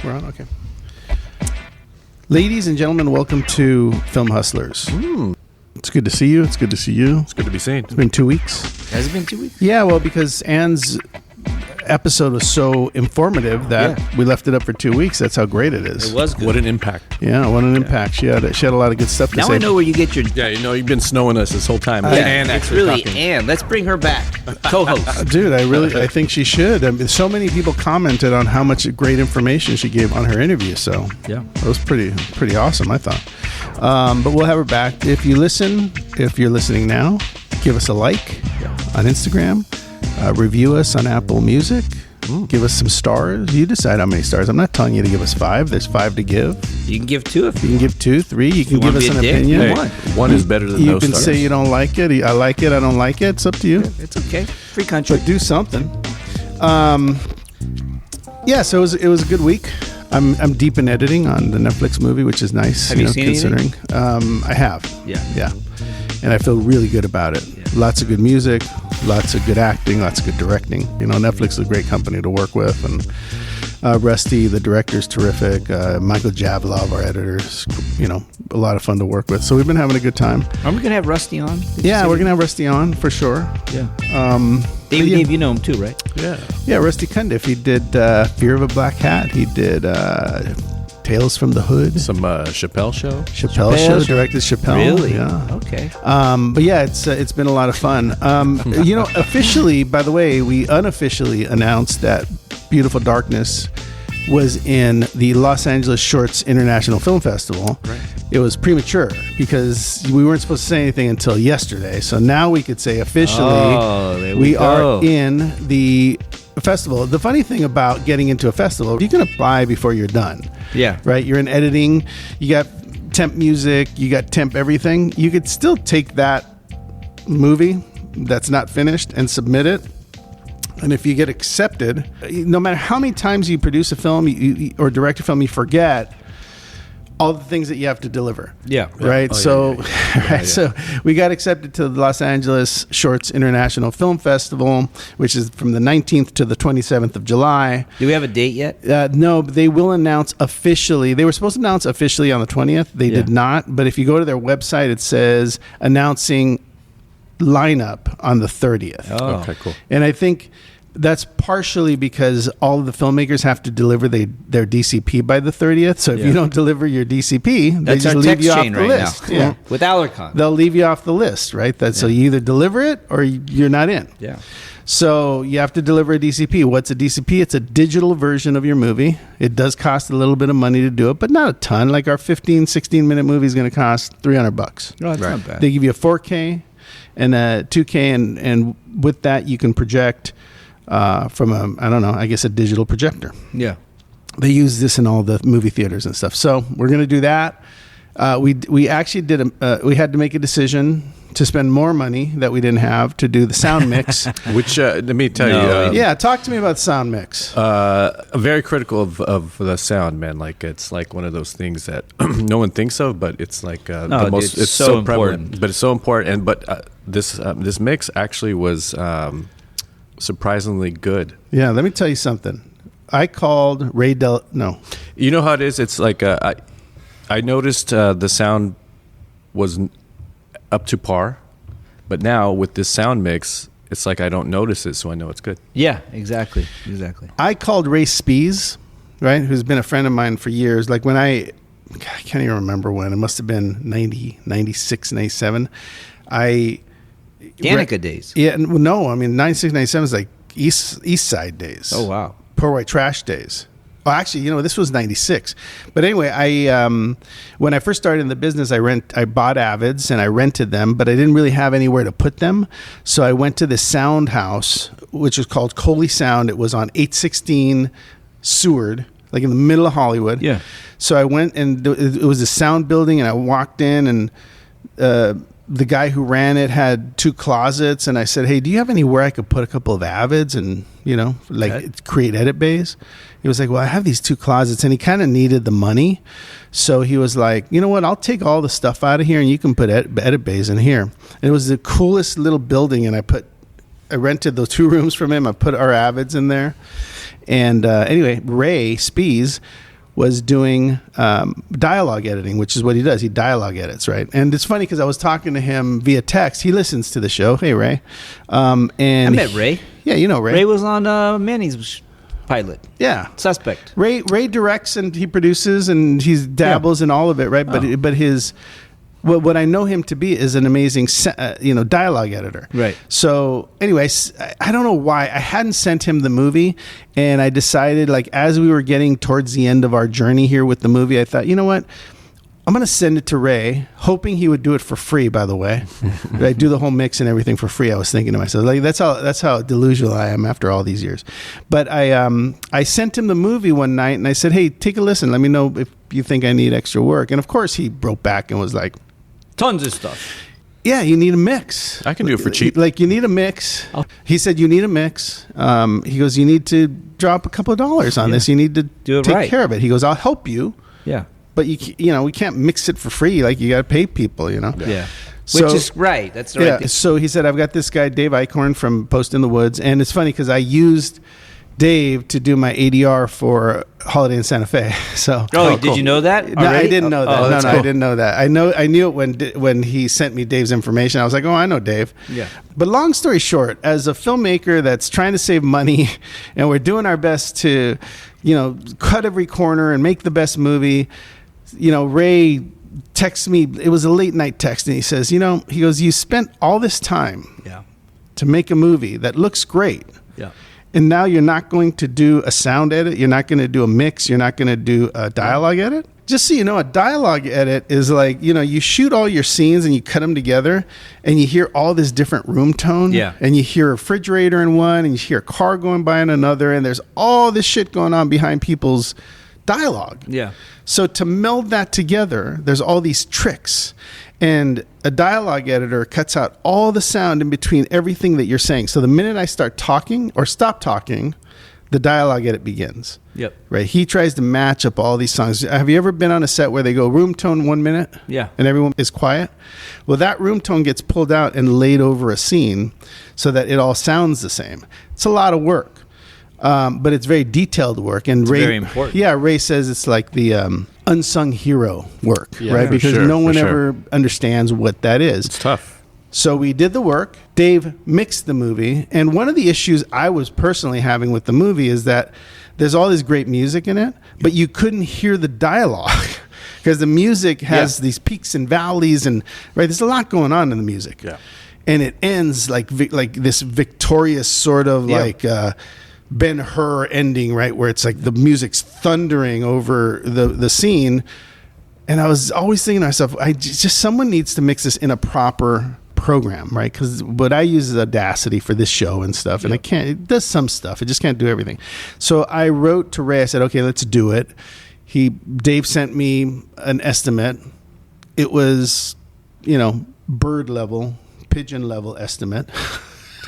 We're on? Okay. Ladies and gentlemen, welcome to Film Hustlers. It's good to see you. It's good to see you. It's good to be seen. It's been 2 weeks. Has it been 2 weeks? Yeah, well, because Anne's episode was so informative that we left it up for 2 weeks. That's how great it is. It was good. What an impact. Yeah, what an impact. She had a lot of good stuff to Now say. I know where you get your... Yeah, you know, you've been snowing us this whole time. Anne, it's really Anne. Let's bring her back. Co-host. Dude, I think she should. I mean, so many people commented on how much great information she gave on her interview. So Yeah. it was pretty awesome, I thought. But we'll have her back. If you're listening now, give us a like on Instagram. Review us on Apple Music. Give us some stars. You decide how many stars. I'm not telling you to give us 5. There's 5 to give. You can give 2 if You can give 2, 3. You can want give to us be an a dick, opinion. you Hey, want. one is better than You no can stars. say you don't like it. I like it. I don't like it. It's up to you. It's okay. Free country. But do something. Yeah, so it was a good week. I'm deep in editing on the Netflix movie, which is nice. Have you seen considering? I have. Yeah. And I feel really good about it. Yeah. Lots of good music, lots of good acting, lots of good directing. You know, Netflix is a great company to work with, and Rusty, the director's terrific. Michael Javlov, our editor's, a lot of fun to work with. So we've been having a good time. Are we going to have Rusty on? Yeah, we're gonna have Rusty on for sure. Yeah. Dave, you know him too, right? Yeah. Rusty Cundiff. He did Fear of a Black Hat. He did Tales from the Hood. Some Chappelle show. Chappelle show, directed Chappelle. Really? Yeah. Okay. But yeah, it's been a lot of fun. Officially, by the way, we unofficially announced that Beautiful Darkness was in the Los Angeles Shorts International Film Festival. Right. It was premature because we weren't supposed to say anything until yesterday. So now we could say officially there we go. are in the festival. The funny thing about getting into a festival, you can apply before you're done. Yeah. Right? You're in editing, you got temp music, you got temp everything. You could still take that movie that's not finished and submit it. And if you get accepted, no matter how many times you produce a film or direct a film, you forget all the things that you have to deliver. Yeah. Right. So we got accepted to the Los Angeles Shorts International Film Festival, which is from the 19th to the 27th of July. Do we have a date yet? No, but they will announce officially. They were supposed to announce officially on the 20th. They did not. But if you go to their website, it says announcing lineup on the 30th. Oh. Okay, cool. And I think that's partially because all of the filmmakers have to deliver their DCP by the 30th. So if you don't deliver your DCP, That's they just our leave text you off chain the right list. now. Yeah. With Alarcon. They'll leave you off the list, right? So you either deliver it or you're not in. Yeah. So you have to deliver a DCP. What's a DCP? It's a digital version of your movie. It does cost a little bit of money to do it, but not a ton. Like our 15, 16-minute movie is going to cost $300. No, that's not bad. They give you a 4K and a 2K, and with that you can project from a digital projector. Yeah. They use this in all the movie theaters and stuff. So we're going to do that. We actually we had to make a decision to spend more money that we didn't have to do the sound mix. Which, let me tell No, you. Yeah, talk to me about sound mix. Very critical of the sound, man. Like, it's like one of those things that no one thinks of, but it's like the most. it's so so important. prevalent, but it's so important. But this mix actually was surprisingly good. Yeah, let me tell you something. I called Ray No. You know how it is? It's like I noticed the sound was up to par, but now with this sound mix, it's like I don't notice it, so I know it's good. Yeah, exactly. I called Ray Spees, right, who's been a friend of mine for years. Like when I can't even remember when. It must have been 90, 96, 97. Danica days. Yeah, no, I mean 96, 97 is like East Side days. Oh, wow. Poor White Trash days. Well, actually, this was 96. But anyway, when I first started in the business, I bought Avids and I rented them, but I didn't really have anywhere to put them. So I went to the sound house, which was called Coley Sound. It was on 816 Seward, like in the middle of Hollywood. Yeah. So I went, and it was a sound building, and I walked in, and the guy who ran it had 2 closets, and I said, "Hey, do you have anywhere I could put a couple of Avids and create edit bays?" He was like, "Well, I have these 2 closets," and he kind of needed the money, so he was like, "You know what? I'll take all the stuff out of here, and you can put edit bays in here." And it was the coolest little building, and I rented those 2 rooms from him. I put our Avids in there, and anyway, Ray Spees was doing dialogue editing, which is what he does. He dialogue edits, right? And it's funny because I was talking to him via text. He listens to the show. Hey, Ray. And I met Ray. Yeah, you know Ray. Ray was on Manny's pilot. Yeah. Suspect. Ray directs and he produces and he dabbles in all of it, right? But his what I know him to be is an amazing dialogue editor. Right. So anyways, I don't know why I hadn't sent him the movie, and I decided, like, as we were getting towards the end of our journey here with the movie, I thought, you know what? I'm going to send it to Ray, hoping he would do it for free, by the way. I do the whole mix and everything for free. I was thinking to myself, like, that's how delusional I am after all these years. But I sent him the movie one night and I said, hey, take a listen. Let me know if you think I need extra work. And of course he wrote back and was like, tons of stuff. yeah, you need a mix. I can do it for cheap. Like, you need a mix. Oh. He said, you need a mix. He goes, you need to drop a couple of dollars on this. You need to Do it take right. care of it. He goes, I'll help you. Yeah. But we can't mix it for free. Like, you got to pay people, Yeah. So- Which is right. That's the right Yeah. thing. So he said, I've got this guy, Dave Eichhorn from Post in the Woods. And it's funny because I used Dave to do my ADR for Holiday in Santa Fe. So Oh, did you know that? no, I already? didn't know that. Oh, that's I cool. didn't know that. I knew it when he sent me Dave's information. I was like, oh, I know Dave. Yeah. But long story short, as a filmmaker that's trying to save money, and we're doing our best to, cut every corner and make the best movie, Ray texts me. It was a late night text, and he says, he goes, you spent all this time Yeah. to make a movie that looks great. Yeah. And now you're not going to do a sound edit. You're not going to do a mix. You're not going to do a dialogue edit. Just so you know, a dialogue edit is like, you shoot all your scenes and you cut them together and you hear all this different room tone. Yeah. And you hear a refrigerator in one and you hear a car going by in another. And there's all this shit going on behind people's dialogue. Yeah. So to meld that together, there's all these tricks. And a dialogue editor cuts out all the sound in between everything that you're saying. So the minute I start talking or stop talking, the dialogue edit begins. Yep. Right? He tries to match up all these songs. Have you ever been on a set where they go room tone 1 minute? Yeah. And everyone is quiet? Well, that room tone gets pulled out and laid over a scene so that it all sounds the same. It's a lot of work. But it's very detailed work. And Ray, very important. Yeah, Ray says it's like the unsung hero work, Yeah, right? for Because sure, no one for sure. ever understands what that is. It's tough. So we did the work. Dave mixed the movie. And one of the issues I was personally having with the movie is that there's all this great music in it, but you couldn't hear the dialogue because the music has these peaks and valleys and there's a lot going on in the music. Yeah. And it ends like this victorious sort of like Ben-Hur ending, right? Where it's like the music's thundering over the scene. And I was always thinking to myself, just someone needs to mix this in a proper program, right? Because what I use is Audacity for this show and stuff, and it does some stuff. It just can't do everything. So I wrote to Ray. I said, okay, let's do it. Dave sent me an estimate. It was, bird level, pigeon level estimate,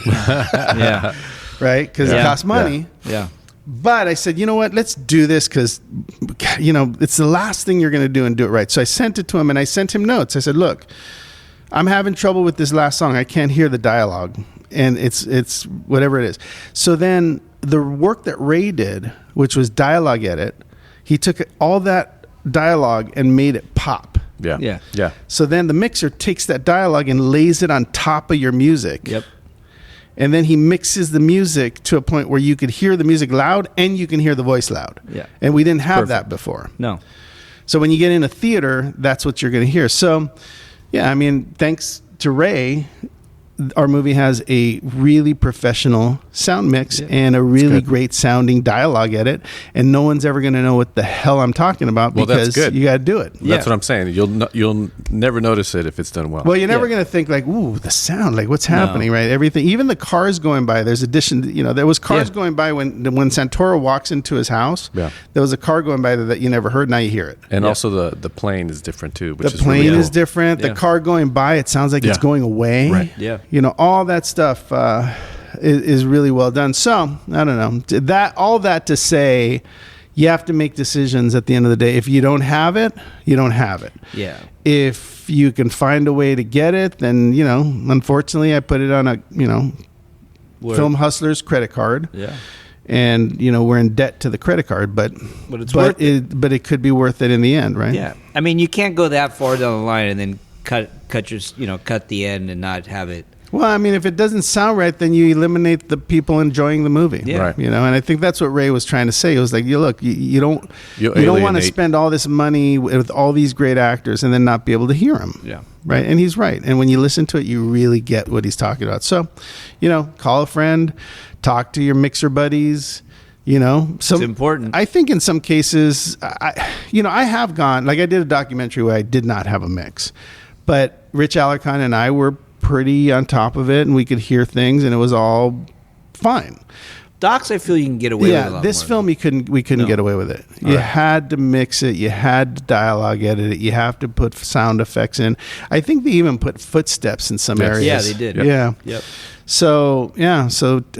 Yeah. right? Because it costs money. Yeah. But I said, you know what? Let's do this because, it's the last thing you're going to do and do it right. So I sent it to him and I sent him notes. I said, look, I'm having trouble with this last song. I can't hear the dialogue and it's whatever it is. So then the work that Ray did, which was dialogue edit, he took all that dialogue and made it pop. Yeah. Yeah. Yeah. So then the mixer takes that dialogue and lays it on top of your music. Yep. And then he mixes the music to a point where you could hear the music loud and you can hear the voice loud. Yeah. And we didn't have Perfect. that before. No. So when you get in a theater, that's what you're going to hear. So, yeah, I mean, thanks to Ray, our movie has a really professional sound mix and a really great sounding dialogue edit, and no one's ever going to know what the hell I'm talking about Well, that's because good. you got to do it. That's what I'm saying. You'll never notice it if it's done well. Well, you're never going to think like, ooh, the sound, like what's happening, right? Everything, even the cars going by. There's there was cars going by when Santoro walks into his house. Yeah. There was a car going by that you never heard. Now you hear it. And also the plane is different too. Which The is plane really cool. is different. Yeah. The car going by, it sounds like it's Yeah. going away. Right. Yeah. All that stuff is really well done. So I don't know all that to say, you have to make decisions at the end of the day. If you don't have it, you don't have it. Yeah. If you can find a way to get it, then unfortunately, I put it on a Word. Film Hustlers credit card. Yeah. and we're in debt to the credit card, but it's worth it. But it could be worth it in the end, right? Yeah, I mean, you can't go that far down the line and then cut the end and not have it. Well, I mean, if it doesn't sound right, then you eliminate the people enjoying the movie. Yeah. Right. And I think that's what Ray was trying to say. It was like, you don't want to spend all this money with all these great actors and then not be able to hear them. Yeah. Right. And he's right. And when you listen to it, you really get what he's talking about. So, call a friend, talk to your mixer buddies. It's important. I think in some cases, I have gone, like I did a documentary where I did not have a mix, but Rich Alarcon and I were pretty on top of it, and we could hear things, and it was all fine. Docs, I feel you can get away with a lot this more. film we couldn't get away with it. You had to mix it, you had to dialogue edit it, you have to put sound effects in. I think they even put footsteps in some areas. Yeah, they did. Yeah. Yep. So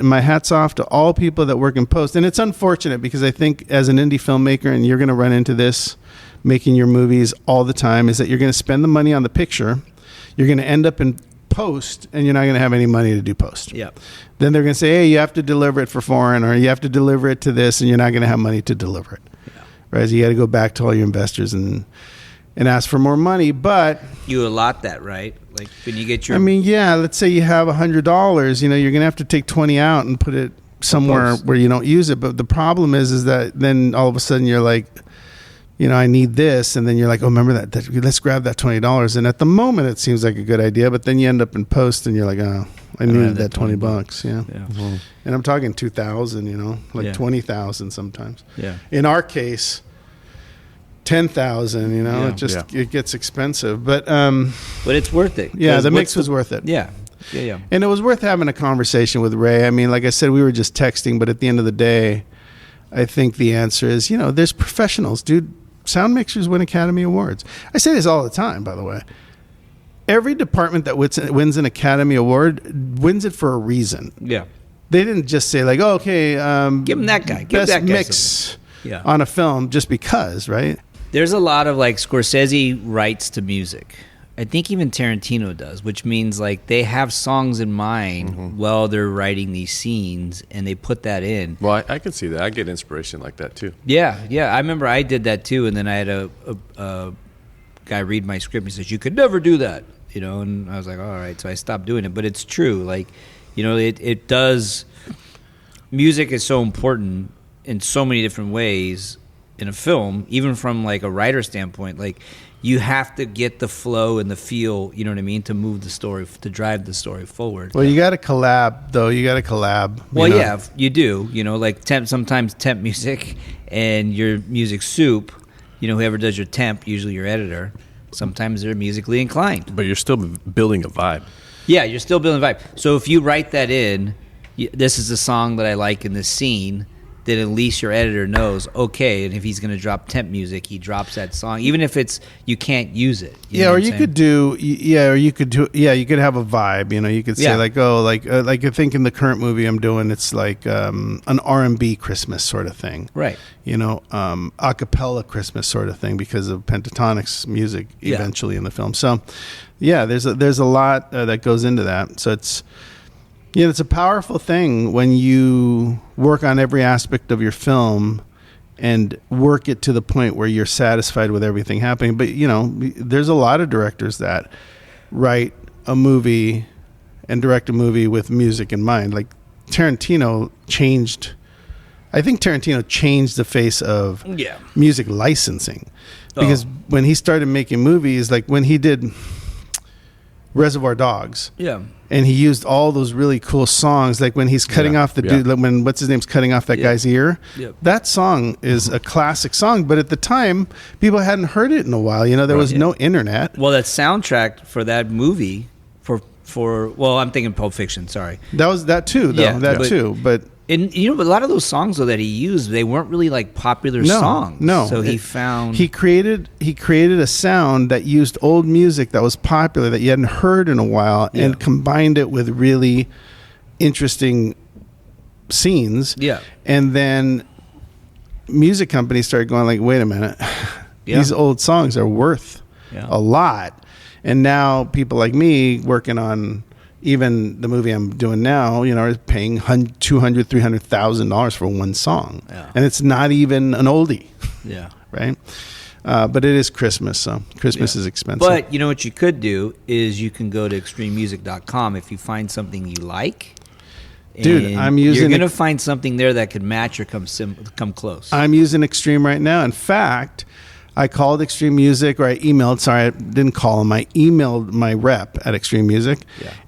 my hat's off to all people that work in post. And it's unfortunate because I think as an indie filmmaker, and you're going to run into this making your movies all the time, is that you're going to spend the money on the picture, you're going to end up in post, and you're not going to have any money to do post. Yep. Then they're going to say, hey, you have to deliver it for foreign, or you have to deliver it to this, and you're not going to have money to deliver it. Yeah. Right? So you got to go back to all your investors and ask for more money. But you allot that, right? Like when you get your... I mean, yeah, let's say you have $100, you're going to have to take 20 out and put it somewhere where you don't use it. But the problem is that then all of a sudden you're like, I need this. And then you're like, oh, remember that let's grab that $20. And at the moment it seems like a good idea, but then you end up in post and you're like, oh, I needed that $20. Yeah. Mm-hmm. And I'm talking 2,000, like 20,000 sometimes. Yeah. In our case, 10,000, it gets expensive, but it's worth it. Yeah, the mix was worth it. Yeah. And it was worth having a conversation with Ray. I mean, like I said, we were just texting, but at the end of the day, I think the answer is, there's professionals, dude. Sound mixers win Academy Awards. I say this all the time, by the way. Every department that wins an Academy Award wins it for a reason. Yeah. They didn't just say like, oh, okay, give him that guy. Give best that guy mix on a film just because, right? There's a lot of like Scorsese writes to music. I think even Tarantino does, which means like they have songs in mind while they're writing these scenes, and they put that in. Well, I can see that. I get inspiration like that too. Yeah. I remember I did that too, and then I had a guy read my script. And he says, "You could never do that," and I was like, "All right." So I stopped doing it. But it's true. Like, it does. Music is so important in so many different ways in a film, even from like a writer standpoint. Like, you have to get the flow and the feel, you know what I mean, to move the story, to drive the story forward. Well, you got to collab, though. You got to collab. Well, yeah, you do. Like sometimes temp music and your music soup, whoever does your temp, usually your editor, sometimes they're musically inclined. But you're still building a vibe. Yeah, you're still building a vibe. So if you write that in, this is the song that I like in this scene, then at least your editor knows, okay, and if he's going to drop temp music, he drops that song, even if you can't use it. You could have a vibe, you could say like, oh, like I think in the current movie I'm doing, it's like an R&B Christmas sort of thing. Right. A cappella Christmas sort of thing because of Pentatonic's music eventually in the film. So yeah, there's a lot that goes into that. So it's a powerful thing when you work on every aspect of your film and work it to the point where you're satisfied with everything happening. But, there's a lot of directors that write a movie and direct a movie with music in mind. Like Tarantino changed the face of music licensing. Because when he started making movies, like when he did Reservoir Dogs. Yeah. And he used all those really cool songs, like when he's cutting off the dude, like when what's his name's cutting off that guy's ear. Yep. That song is a classic song, but at the time, people hadn't heard it in a while. There was no internet. Well, that soundtrack for that movie, I'm thinking Pulp Fiction. Sorry, that was that too, though. Yeah, too, but. And but a lot of those songs though that he used, they weren't really like popular songs. No. So he created a sound that used old music that was popular that you hadn't heard in a while, and combined it with really interesting scenes. Yeah. And then music companies started going like, wait a minute, these old songs are worth a lot. And now people like me working on even the movie I'm doing now, is paying $200,000, $300,000 for one song, and it's not even an oldie. Yeah. Right. But it is Christmas, so Christmas is expensive. But you know what you could do is you can go to extrememusic.com if you find something you like. Dude, I'm using. You're gonna find something there that could match or come close. I'm using Extreme right now. In fact, I called Extreme Music, or I emailed. Sorry, I didn't call them. I emailed my rep at Extreme Music,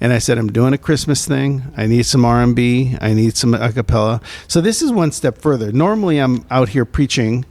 and I said, I'm doing a Christmas thing. I need some R&B. I need some a cappella. So this is one step further. Normally, I'm out here preaching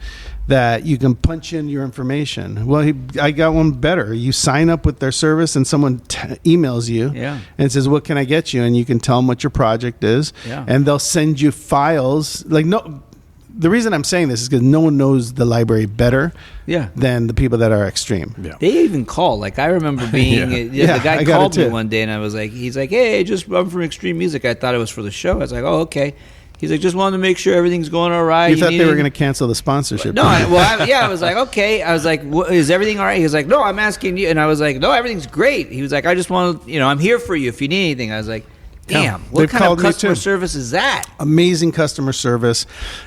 that you can punch in your information. Well, I got one better. You sign up with their service, and someone emails you and says, what can I get you? And you can tell them what your project is, and they'll send you files. The reason I'm saying this is because no one knows the library better than the people that are Extreme. Yeah. They even call. Like, I remember being, the guy called me one day, and I was like, he's like, hey, I'm from Extreme Music. I thought it was for the show. I was like, oh, okay. He's like, just wanted to make sure everything's going all right. You thought they were going to cancel the sponsorship. No, I was like, okay. I was like, is everything all right? He was like, no, I'm asking you. And I was like, no, everything's great. He was like, I just want to, I'm here for you if you need anything. I was like, damn, what kind of customer service is that? Amazing customer service.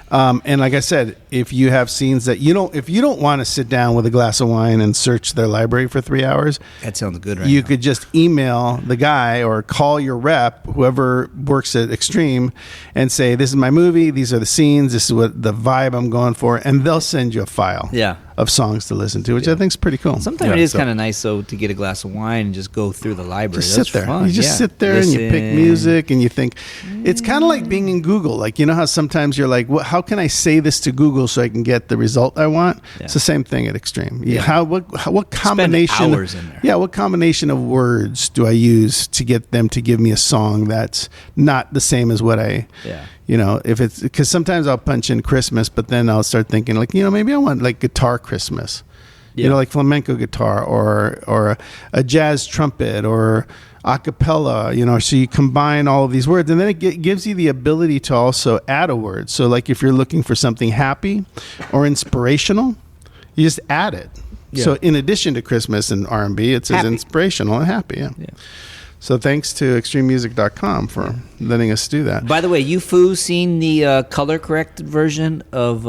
And like I said, if you have scenes that if you don't want to sit down with a glass of wine and search their library for 3 hours, that sounds good. Right? You could just email the guy or call your rep, whoever works at Extreme, and say, "This is my movie. These are the scenes. This is what the vibe I'm going for," and they'll send you a file. Of songs to listen to, which I think is pretty cool. Sometimes it is kind of nice, though, to get a glass of wine and just go through the library. Just sit there. Fun. You just sit there and you pick music and you think. It's kind of like being in Google. Like, you know how sometimes you're like, how can I say this to Google so I can get the result I want? It's the same thing at Extreme. What combination? Spend hours in there. Yeah, what combination of words do I use to get them to give me a song that's not the same as what I... if it's because sometimes I'll punch in Christmas, but then I'll start thinking maybe I want like guitar Christmas, like flamenco guitar or a jazz trumpet or a cappella, so you combine all of these words, and then it gives you the ability to also add a word. So like if you're looking for something happy or inspirational, you just add it. So in addition to Christmas and R&B, it says happy. Inspirational and happy. So thanks to extrememusic.com for letting us do that. By the way, you foo seen the color corrected version of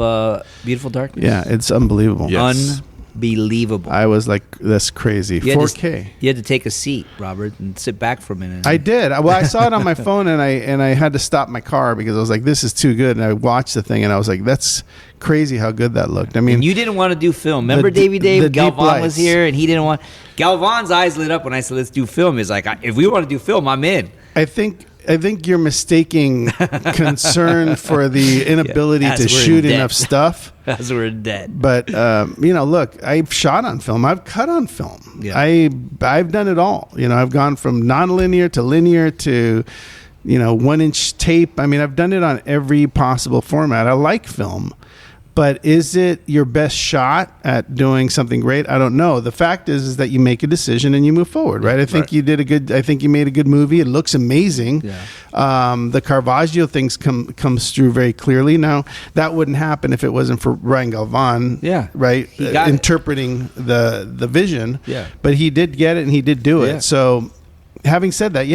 Beautiful Darkness? Yeah, it's unbelievable. Yes. Unbelievable. I was like, that's crazy. 4K. You had to take a seat, Robert, and sit back for a minute. I did. Well, I saw it on my phone, and I had to stop my car because I was like, this is too good. And I watched the thing, and I was like, that's crazy how good that looked. I mean, and you didn't want to do film. Remember Davey Dave? Galvan was here, and he didn't want... Galvan's eyes lit up when I said, let's do film. He's like, if we want to do film, I'm in. I think you're mistaking concern for the inability to shoot enough stuff. As we're dead. But look, I've shot on film. I've cut on film. Yeah. I've done it all. I've gone from nonlinear to linear to 1-inch tape. I mean, I've done it on every possible format. I like film. But is it your best shot at doing something great? I don't know. The fact is that you make a decision and you move forward, right? I think you did I think you made a good movie. It looks amazing. Yeah. The Caravaggio things comes through very clearly. Now, that wouldn't happen if it wasn't for Ryan Galvan, right? Interpreting the vision. Yeah. But he did get it and he did do it. So... Having said that,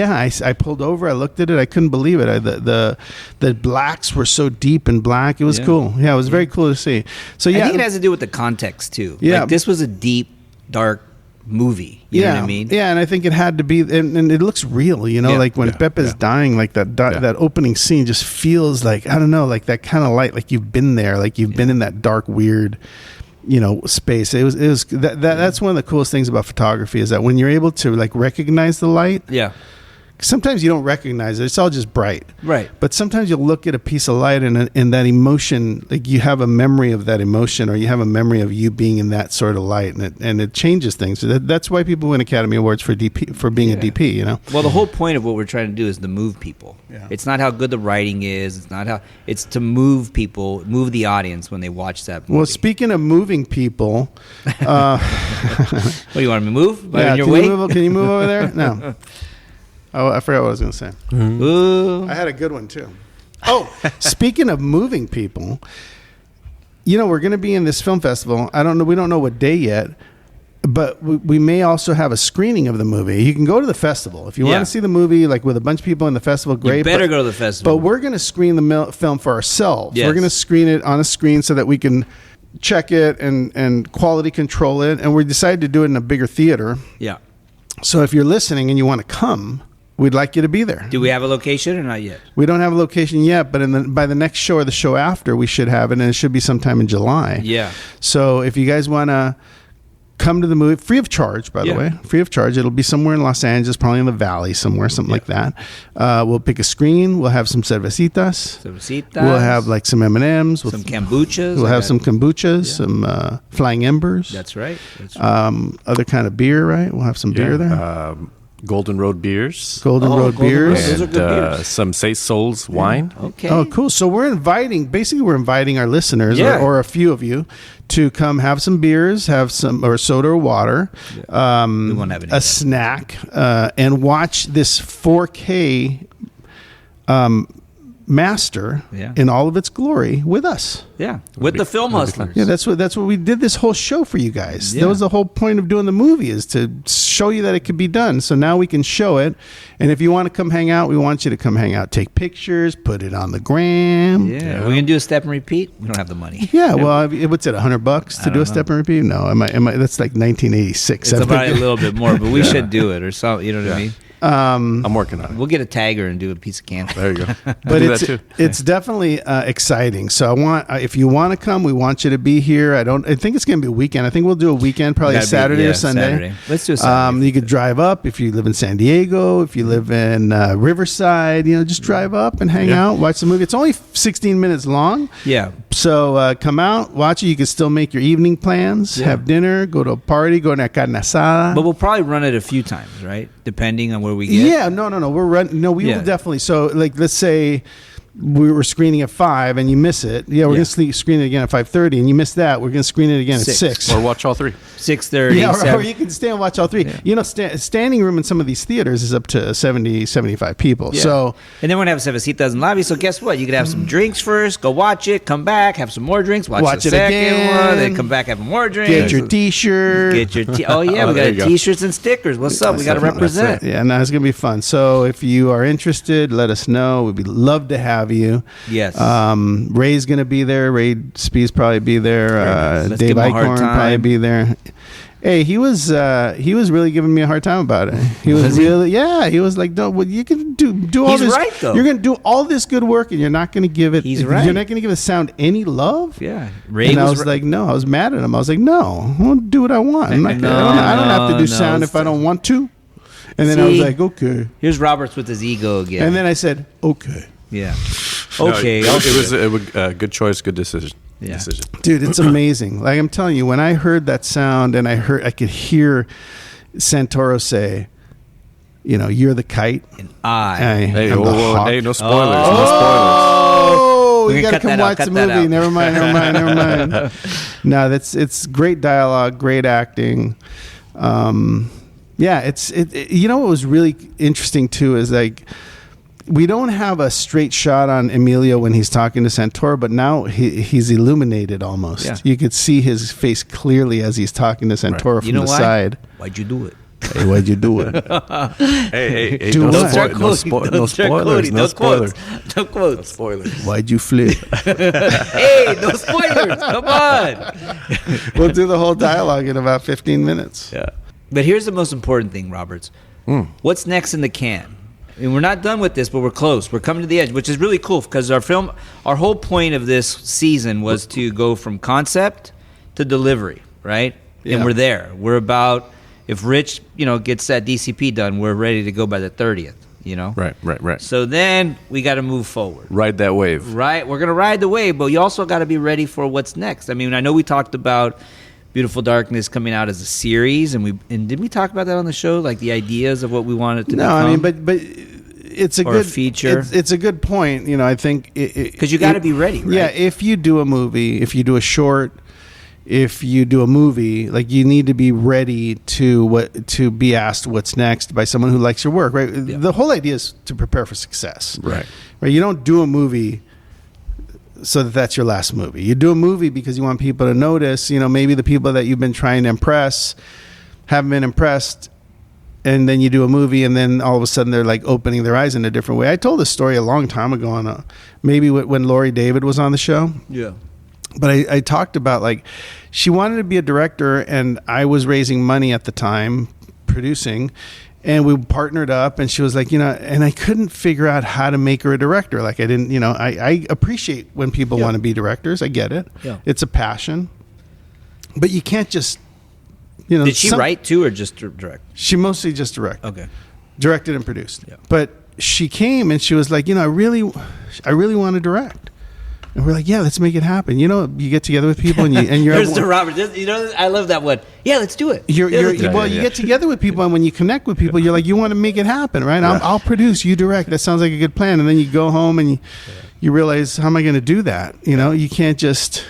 I pulled over. I looked at it. I couldn't believe it. The blacks were so deep and black. It was cool. Yeah, it was very cool to see. So I think it has to do with the context too. Yeah, this was a deep, dark movie. You know what I mean? Yeah, and I think it had to be, and it looks real. Like when Pepe's dying, like that opening scene just feels like, I don't know, like that kind of light, like you've been there, like you've been in that dark, weird. Space. It was that's one of the coolest things about photography is that when you're able to like recognize the light. Yeah. Sometimes you don't recognize it. It's all just bright. Right. But sometimes you'll look at a piece of light and that emotion, like you have a memory of that emotion or you have a memory of you being in that sort of light and it changes things. That's why people win Academy Awards for DP, for being a DP, Well, the whole point of what we're trying to do is to move people. Yeah. It's not how good the writing is. It's to move people, move the audience when they watch that movie. Well, speaking of moving people. What, do you want me to move? Yeah, can you move over there? No. Oh, I forgot what I was going to say. Mm-hmm. I had a good one, too. Oh, speaking of moving people, we're going to be in this film festival. We don't know what day yet, but we may also have a screening of the movie. You can go to the festival if you want to see the movie, like with a bunch of people in the festival. Great, you better go to the festival. But we're going to screen the film for ourselves. Yes. We're going to screen it on a screen so that we can check it and quality control it. And we decided to do it in a bigger theater. Yeah. So if you're listening and you want to come, we'd like you to be there. Do we have a location or not yet? We don't have a location yet, but by the next show or the show after, we should have it, and it should be sometime in July. Yeah. So if you guys want to come to the movie, free of charge, by the way, free of charge. It'll be somewhere in Los Angeles, probably in the Valley somewhere, something like that. We'll pick a screen. We'll have some cervecitas. We'll have like some M&Ms. Some kombuchas. We'll have some kombuchas, some Flying Embers. That's right. Other kind of beer, right? We'll have some beer there. Golden Road beers. Golden Road beers. Those are good beers. Some Say Souls wine. Okay. Oh, cool. So we're inviting our listeners or a few of you to come have some beers, have some or soda or water, we won't have any a snack, and watch this 4K master in all of its glory with us. Yeah, with the Film Hustlers. Yeah, that's what we did this whole show for you guys. Yeah. That was the whole point of doing the movie, is to show you that it could be done. So now we can show it. And if you want to come hang out, we want you to come hang out, take pictures, put it on the gram. Yeah, we're gonna do a step and repeat. We don't have the money. Yeah, well, what's it, $100 to do a step and repeat? No, am I? That's like 1986. It's about a little bit more, but we should do it or something. You know what I mean? I'm working on it. We'll get a tagger and do a piece of candy. There you go. But it's definitely exciting. So if you want to come, we want you to be here. I think it's going to be a weekend. I think we'll do a weekend, probably a Saturday or Sunday. Saturday. Let's do a Saturday. You could drive up if you live in San Diego, if you live in Riverside. Just drive up and hang out, watch the movie. It's only 16 minutes long. Yeah. So come out, watch it. You can still make your evening plans, have dinner, go to a party, go to a carne asada. But we'll probably run it a few times, right? Depending on where we get. Yeah, no. We're running. No, we will definitely. So, like, let's say we were screening at 5 and you miss it. Yeah, we're gonna screen it again at 5:30, and you miss that. We're gonna screen it again at 6. Or watch all three. 6:30. Yeah, or you can stay and watch all three. Yeah. Standing room in some of these theaters is up to 70, 75 people. Yeah. So, and then we're gonna have cervecitas in the lobby. So guess what? You could have some drinks first, go watch it, come back, have some more drinks, watch the it second again, one, then come back, have more drinks. Get your T-shirt. Oh yeah, we got T-shirts and stickers. What's up? We got to represent. Yeah, no, it's gonna be fun. So if you are interested, let us know. We'd love to have you. Yes. Ray's gonna be there. Ray Spees probably be there. Dave Eichhorn probably be there. Hey, he was really giving me a hard time about it. He was really, he was like, "No, well, you can do all He's this. right, though. You're going to do all this good work, and you're not going to give it. He's right. You're not going to give the sound any love." Yeah, and I was like, "No." I was mad at him. I was like, "No, I want to do what I want. I don't have to do sound if I don't want to." And then I was like, "Okay." Here's Roberts with his ego again. And then I said, "Okay." Yeah. Okay. No, it was a good choice, good decision. Yeah. Dude, it's amazing. Like I'm telling you, when I heard that sound and I could hear Santoro say, "You're the kite." And Hey, no spoilers. No spoilers. You got to come watch the movie. Never mind. No, it's great dialogue, great acting. What was really interesting too is like, we don't have a straight shot on Emilio when he's talking to Santoro, but now he's illuminated almost. Yeah. You could see his face clearly as he's talking to Santoro from the side. Why'd you do it? Hey, why'd you do it? Hey, do no what? No spoilers. No quotes. Why'd you flip? Hey, no spoilers. Come on. We'll do the whole dialogue in about 15 minutes. Yeah. But here's the most important thing, Roberts. What's next in the can? I mean, we're not done with this, but we're close. We're coming to the edge, which is really cool because our whole point of this season was to go from concept to delivery, right? Yeah. And we're there. We're about, if Rich, gets that DCP done, we're ready to go by the 30th, Right. So then we got to move forward. Ride that wave. Right. We're going to ride the wave, but you also got to be ready for what's next. I mean, I know we talked about Beautiful Darkness coming out as a series, and did we talk about that on the show? Like the ideas of what we wanted to become? No, I mean, but it's a good feature. It's a good point. I think because you got to be ready. Right? Yeah, if you do a movie, if you do a short, if you do a movie, like you need to be ready to be asked what's next by someone who likes your work. Right. Yeah. The whole idea is to prepare for success. Right. You don't do a movie so that's your last movie. You do a movie because you want people to notice, maybe the people that you've been trying to impress, haven't been impressed, and then you do a movie, and then all of a sudden they're like opening their eyes in a different way. I told this story a long time ago on maybe when Lori David was on the show. Yeah. But I talked about, like, she wanted to be a director, and I was raising money at the time, producing, and we partnered up, and she was like, and I couldn't figure out how to make her a director. Like, I didn't, I appreciate when people want to be directors. I get it. Yeah. It's a passion. But you can't just, Did she write too, or just direct? She mostly just directed. Okay. Directed and produced. Yeah. But she came and she was like, I really want to direct. And we're like, yeah, let's make it happen. You get together with people and you're There's the Robert. I love that one. Yeah, let's do it. You get together with people, and when you connect with people, you're like, you want to make it happen, right? I'll produce, you direct. That sounds like a good plan. And then you go home and you realize, how am I going to do that? You can't just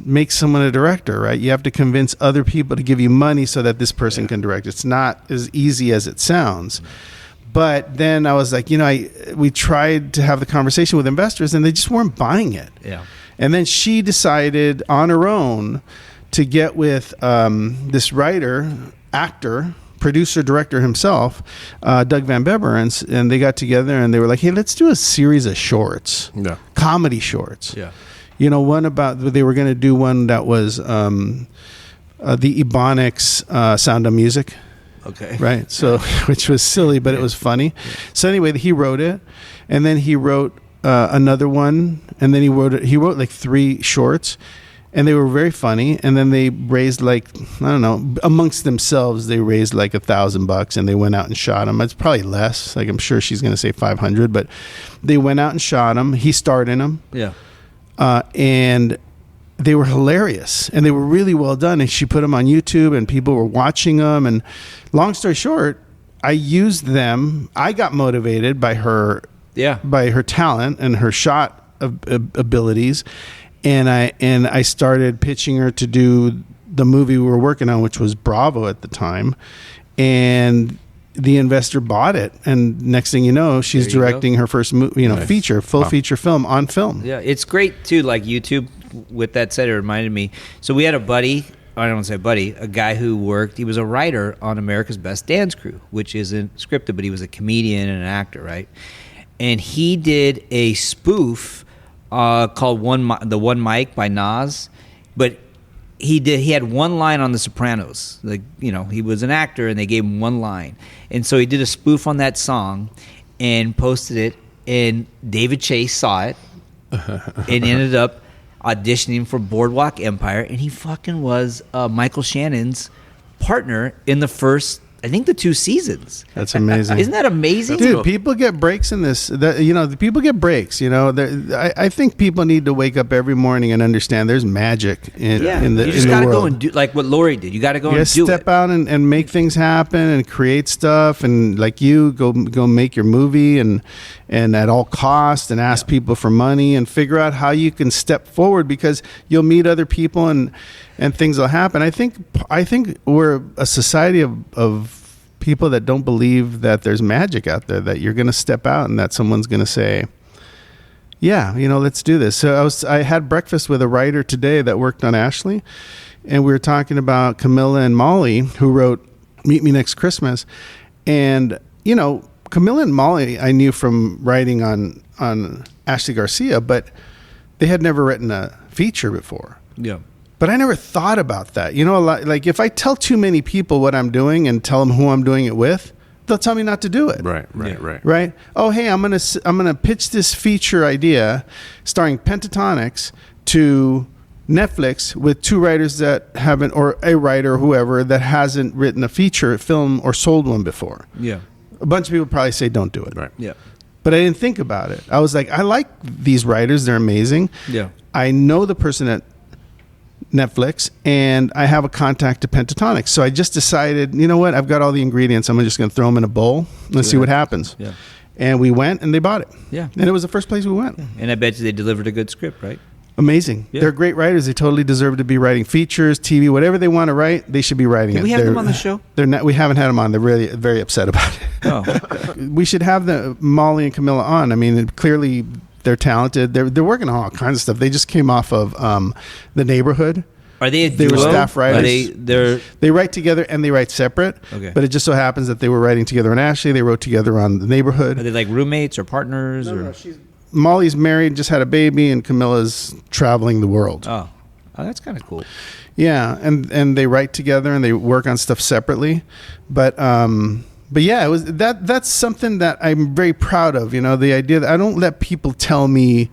make someone a director, right? You have to convince other people to give you money so that this person can direct. It's not as easy as it sounds. But then I was like, we tried to have the conversation with investors, and they just weren't buying it. Yeah. And then she decided on her own to get with this writer, actor, producer, director himself, Doug Van Beber, and they got together and they were like, hey, let's do a series of shorts, comedy shorts. Yeah. One about, they were going to do one that was the Ebonics Sound of Music. Okay. Right. So, which was silly, but it was funny. So anyway, he wrote it, and then he wrote another one, and then he wrote like 3 shorts, and they were very funny. And then they raised, like, I don't know, amongst themselves, they raised like $1,000, and they went out and shot them. It's probably less. Like, I'm sure she's going to say 500, but they went out and shot them. He starred in them. Yeah. And they were hilarious, and they were really well done. And she put them on YouTube, and people were watching them. And long story short, I used them. I got motivated by her, by her talent and her shot abilities, and I started pitching her to do the movie we were working on, which was Bravo at the time, and the investor bought it, and next thing you know, she's directing her first feature, feature film on film. Yeah, it's great too. Like YouTube, with that said, it reminded me. So we had a buddy, I don't want to say buddy, a guy who he was a writer on America's Best Dance Crew, which isn't scripted, but he was a comedian and an actor, right? And he did a spoof called The One Mic by Nas, but he had one line on The Sopranos. Like, he was an actor and they gave him one line. And so he did a spoof on that song and posted it, and David Chase saw it and ended up auditioning for Boardwalk Empire, and he fucking was Michael Shannon's partner in the first, I think, the 2 seasons. That's amazing. Isn't that amazing? Dude, people get breaks in this. The people get breaks. I think people need to wake up every morning and understand there's magic in the world. You just got to go and do like what Lori did. You got to go and do step out and make things happen and create stuff, and like go make your movie and at all costs, and ask people for money and figure out how you can step forward, because you'll meet other people and things will happen. I think we're a society of people that don't believe that there's magic out there, that you're going to step out and that someone's going to say, yeah, let's do this. So I had breakfast with a writer today that worked on Ashley, and we were talking about Camilla and Molly, who wrote Meet Me Next Christmas. And, Camilla and Molly I knew from writing on Ashley Garcia, but they had never written a feature before. Yeah. But I never thought about that. A lot, like, if I tell too many people what I'm doing and tell them who I'm doing it with, they'll tell me not to do it. Right. Oh, hey, I'm gonna pitch this feature idea starring Pentatonics to Netflix with 2 writers that haven't, or a writer or whoever that hasn't written a feature film or sold one before. Yeah. A bunch of people probably say don't do it. Right. Yeah. But I didn't think about it. I was like, I like these writers. They're amazing. Yeah. I know the person at Netflix, and I have a contact to Pentatonics. So I just decided, you know what? I've got all the ingredients. I'm just going to throw them in a bowl and see what happens. Yeah. And we went, and they bought it. Yeah. And it was the first place we went. And I bet you they delivered a good script, right? Amazing. Yeah. They're great writers. They totally deserve to be writing features, TV, whatever they want to write. They should be writing it. Can we have them on the show? They're not. We haven't had them on. They're really very upset about it. Oh. We should have the Molly and Camilla on. I mean, clearly they're talented. They're working on all kinds of stuff. They just came off of The Neighborhood. Are they? They were duo? staff writers. They write together and they write separate. Okay. But it just so happens that they were writing together on Ashley. They wrote together on The Neighborhood. Are they like roommates or partners? Molly's married, just had a baby, and Camilla's traveling the world. Oh, that's kind of cool. Yeah, and they write together and they work on stuff separately, but yeah, it was that's something that I'm very proud of. You know, the idea that I don't let people tell me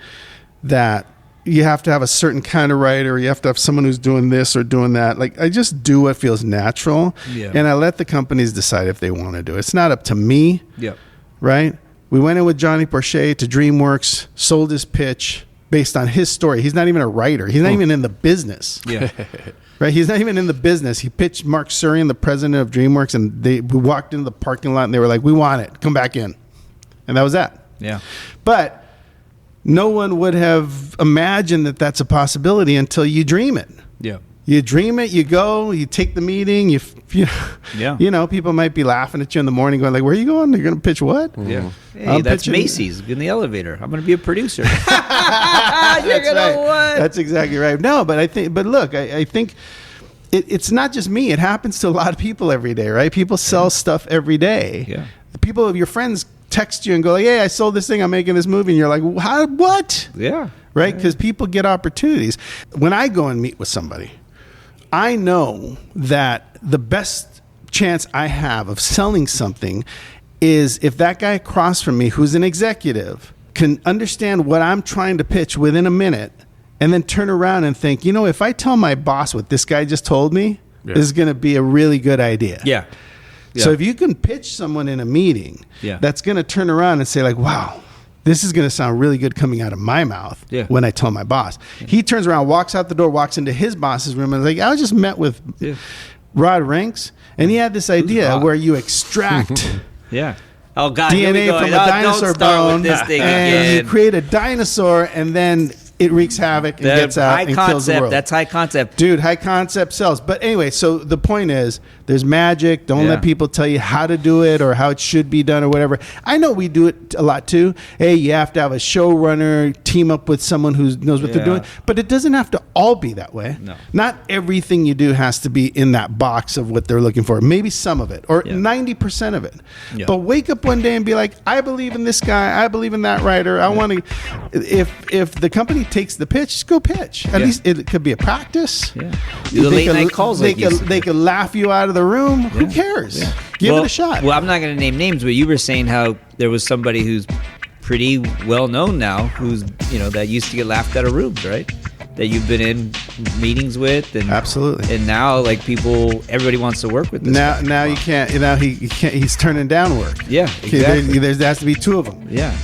that you have to have a certain kind of writer, or you have to have someone who's doing this or doing that. Like, I just do what feels natural, and I let the companies decide if they want to do it. It's not up to me. Yep. Right? We went in with Johnny Porcher to DreamWorks, sold his pitch based on his story. He's not even a writer. He's not even in the business. Yeah. Right? He's not even in the business. He pitched Mark Surian, the president of DreamWorks, and we walked into the parking lot and they were like, "We want it. Come back in." And that was that. Yeah. But no one would have imagined that that's a possibility until you dream it. Yeah. You dream it, you go, you take the meeting, Yeah. you know, people might be laughing at you in the morning going like, "Where are you going? You're going to pitch what?" Yeah. Hey, I'm that's pitching- Macy's in the elevator. I'm going to be a producer. You're That's gonna right. what? That's exactly right. No, but look, I think it's not just me. It happens to a lot of people every day, right? People sell stuff every day. Yeah. People, your friends text you and go like, "Hey, I sold this thing. I'm making this movie." And you're like, "How? What?" Yeah. Right? Because people get opportunities. When I go and meet with somebody, I know that the best chance I have of selling something is if that guy across from me, who's an executive, can understand what I'm trying to pitch within a minute and then turn around and think, you know, if I tell my boss what this guy just told me, this is going to be a really good idea. Yeah. So if you can pitch someone in a meeting that's going to turn around and say like, wow, this is going to sound really good coming out of my mouth when I tell my boss. He turns around, walks out the door, walks into his boss's room and is like, I just met with Rod Ranks and he had this idea where you extract Yeah. Oh God, here we DNA go. from a No, dinosaur don't start bone with this thing and again. you create a dinosaur and then it wreaks havoc and gets out high and concept. kills the world. That's high concept. Dude, high concept sells. But anyway, so the point is there's magic. Don't let people tell you how to do it or how it should be done or whatever. I know we do it a lot too. Hey, you have to have a showrunner, team up with someone who knows what they're doing. But it doesn't have to all be that way. No. Not everything you do has to be in that box of what they're looking for. Maybe some of it or 90% of it. Yeah. But wake up one day and be like, I believe in this guy. I believe in that writer. I want to. If the company takes the pitch, just go pitch. At least it could be a practice. Yeah. Do the late night calls. They like you said. could laugh you out of the room. Who cares? Give it a shot. Well, I'm not going to name names, but you were saying how there was somebody who's pretty well known now, who's that used to get laughed out of rooms, right? That you've been in meetings with, and Absolutely. and now like everybody wants to work with this guy. Now you can't. Now he can't. He's turning down work. Yeah, exactly. There has to be two of them. Yeah.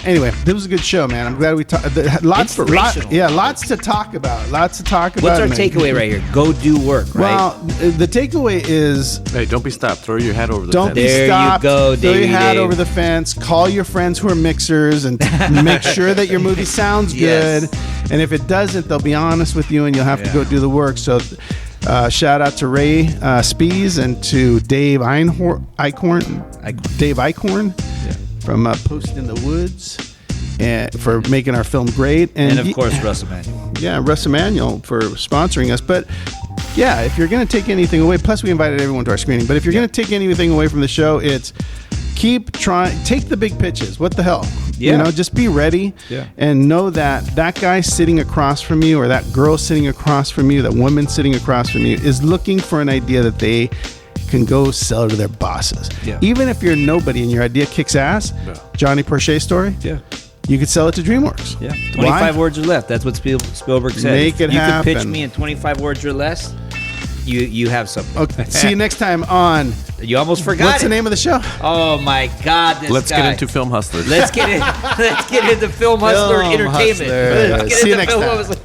Anyway, this was a good show, man. I'm glad we talked. Inspirational. Lots to talk about. What's our takeaway right here? Go do work, right? Well, the takeaway is Hey, don't be stopped. Throw your hat over the don't fence. be There you stopped. go, Throw your Davey hat Dave. over the fence. Call your friends who are mixers and make sure that your movie sounds Yes. good. And if it doesn't, they'll be honest with you, and you'll have to go do the work. So, shout out to Ray Spees and to Dave Dave Eichhorn from Post in the Woods, and for making our film great. And of course, Russ Emanuel. Yeah, Russ Emanuel for sponsoring us. But yeah, if you're going to take anything away, plus we invited everyone to our screening, but if you're going to take anything away from the show, it's keep trying, take the big pitches. What the hell? Yeah. Just be ready Yeah. and know that guy sitting across from you or that girl sitting across from you, that woman sitting across from you is looking for an idea that they can go sell to their bosses. Yeah. Even if you're nobody and your idea kicks ass, Johnny Porcher story, Yeah. you could sell it to DreamWorks. Yeah. Why? 25 words or less. That's what Spielberg said. Make it you happen. could pitch me in 25 words or less. You have something. Okay. See you next time on. You almost forgot. What's the name of the show? Oh my God! This Let's guy. get into Film Hustlers. Let's get into Film Hustler Film Entertainment. Hustler. Let's get See you into next Film time. Hustler.